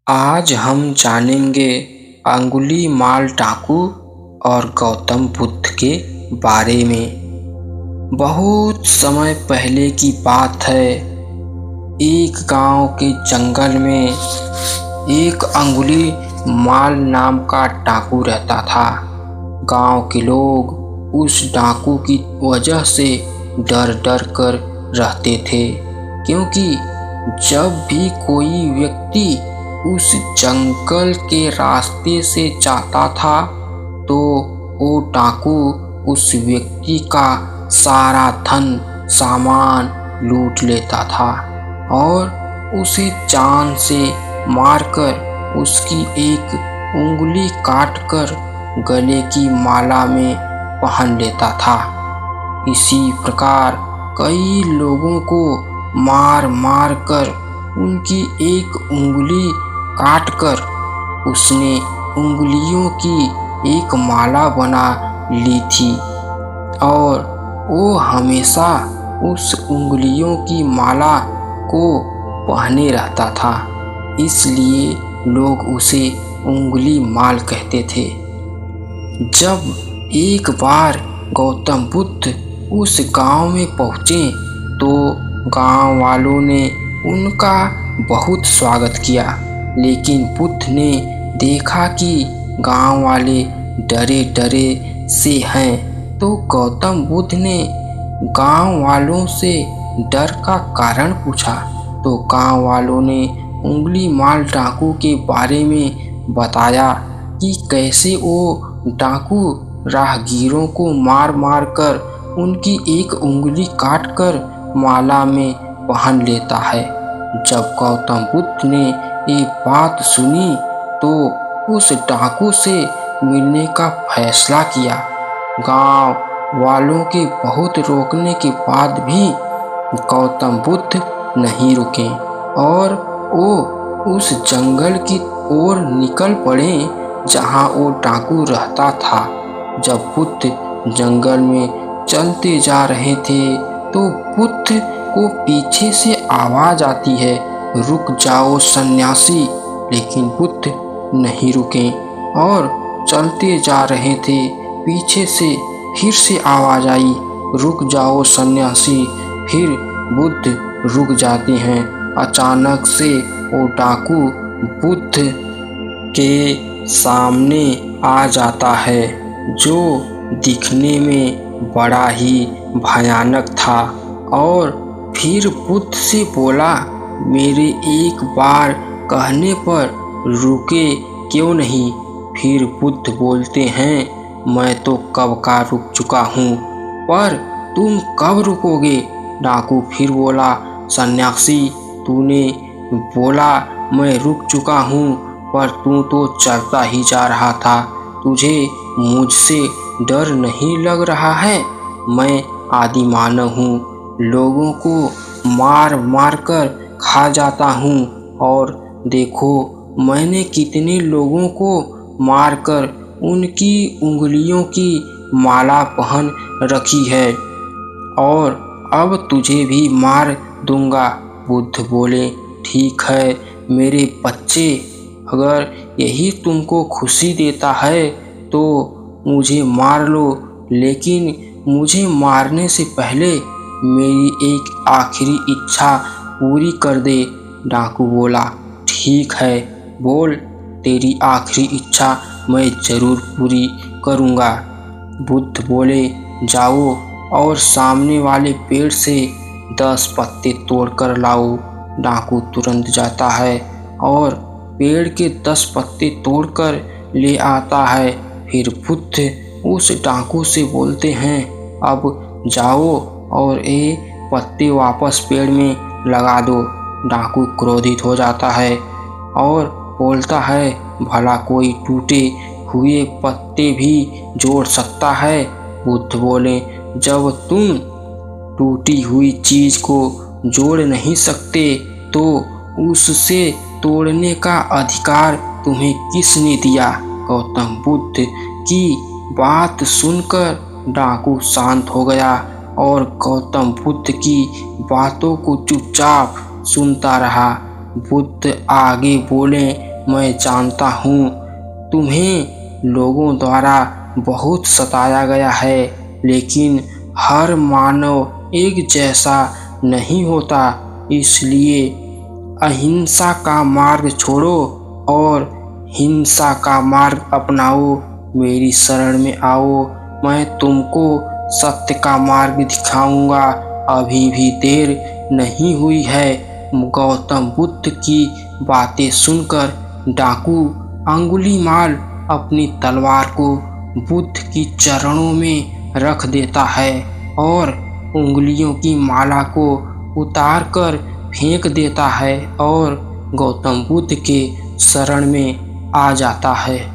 आज हम जानेंगे अंगुली माल डाकू और गौतम बुद्ध के बारे में। बहुत समय पहले की बात है। एक गांव के जंगल में एक अंगुली माल नाम का डाकू रहता था। गांव के लोग उस डाकू की वजह से डर डर कर रहते थे, क्योंकि जब भी कोई व्यक्ति उस जंगल के रास्ते से जाता था तो वो डाकू उस व्यक्ति का सारा धन सामान लूट लेता था और उसे जान से मारकर उसकी एक उंगली काटकर गले की माला में पहन लेता था। इसी प्रकार कई लोगों को मार मार कर उनकी एक उंगली काटकर उसने उंगलियों की एक माला बना ली थी और वो हमेशा उस उंगलियों की माला को पहने रहता था, इसलिए लोग उसे उंगली माल कहते थे। जब एक बार गौतम बुद्ध उस गांव में पहुंचे तो गांव वालों ने उनका बहुत स्वागत किया, लेकिन बुद्ध ने देखा कि गांव वाले डरे डरे से हैं, तो गौतम बुद्ध ने गांव वालों से डर का कारण पूछा। तो गांव वालों ने उंगली माल डाकू के बारे में बताया कि कैसे वो डाकू राहगीरों को मार मार कर उनकी एक उंगली काट कर माला में पहन लेता है। जब गौतम बुद्ध ने ये बात सुनी तो उस डाकू से मिलने का फैसला किया। गांव वालों के बहुत रोकने के बाद भी गौतम बुद्ध नहीं रुके और वो उस जंगल की ओर निकल पड़े जहां वो डाकू रहता था। जब बुद्ध जंगल में चलते जा रहे थे तो बुद्ध को पीछे से आवाज आती है, रुक जाओ सन्यासी। लेकिन बुद्ध नहीं रुके और चलते जा रहे थे। पीछे से फिर से आवाज आई, रुक जाओ सन्यासी। फिर बुद्ध रुक जाते हैं। अचानक से वो डाकू बुद्ध के सामने आ जाता है, जो दिखने में बड़ा ही भयानक था, और फिर बुद्ध से बोला, मेरे एक बार कहने पर रुके क्यों नहीं? फिर बुद्ध बोलते हैं, मैं तो कब का रुक चुका हूँ, पर तुम कब रुकोगे? डाकू फिर बोला, सन्यासी तूने बोला मैं रुक चुका हूँ, पर तू तो चलता ही जा रहा था। तुझे मुझसे डर नहीं लग रहा है? मैं आदि मानव हूँ, लोगों को मार मार कर खा जाता हूँ, और देखो मैंने कितने लोगों को मारकर उनकी उंगलियों की माला पहन रखी है, और अब तुझे भी मार दूंगा। बुद्ध बोले, ठीक है मेरे बच्चे, अगर यही तुमको खुशी देता है तो मुझे मार लो, लेकिन मुझे मारने से पहले मेरी एक आखिरी इच्छा पूरी कर दे। डाकू बोला, ठीक है बोल, तेरी आखिरी इच्छा मैं जरूर पूरी करूँगा। बुद्ध बोले, जाओ और सामने वाले पेड़ से 10 पत्ते तोड़कर लाओ। डाकू तुरंत जाता है और पेड़ के 10 पत्ते तोड़कर ले आता है। फिर बुद्ध उस डाकू से बोलते हैं, अब जाओ और ये पत्ते वापस पेड़ में लगा दो। डाकू क्रोधित हो जाता है और बोलता है, भला कोई टूटे हुए पत्ते भी जोड़ सकता है? बुद्ध बोले, जब तुम टूटी हुई चीज को जोड़ नहीं सकते तो उससे तोड़ने का अधिकार तुम्हें किसने दिया? गौतम बुद्ध की बात सुनकर डाकू शांत हो गया और गौतम बुद्ध की बातों को चुपचाप सुनता रहा। बुद्ध आगे बोले, मैं जानता हूँ तुम्हें लोगों द्वारा बहुत सताया गया है, लेकिन हर मानव एक जैसा नहीं होता। इसलिए अहिंसा का मार्ग छोड़ो और हिंसा का मार्ग अपनाओ। मेरी शरण में आओ, मैं तुमको सत्य का मार्ग दिखाऊंगा। अभी भी देर नहीं हुई है। गौतम बुद्ध की बातें सुनकर डाकू अंगुलीमाल अपनी तलवार को बुद्ध की चरणों में रख देता है और उंगलियों की माला को उतारकर फेंक देता है और गौतम बुद्ध के शरण में आ जाता है।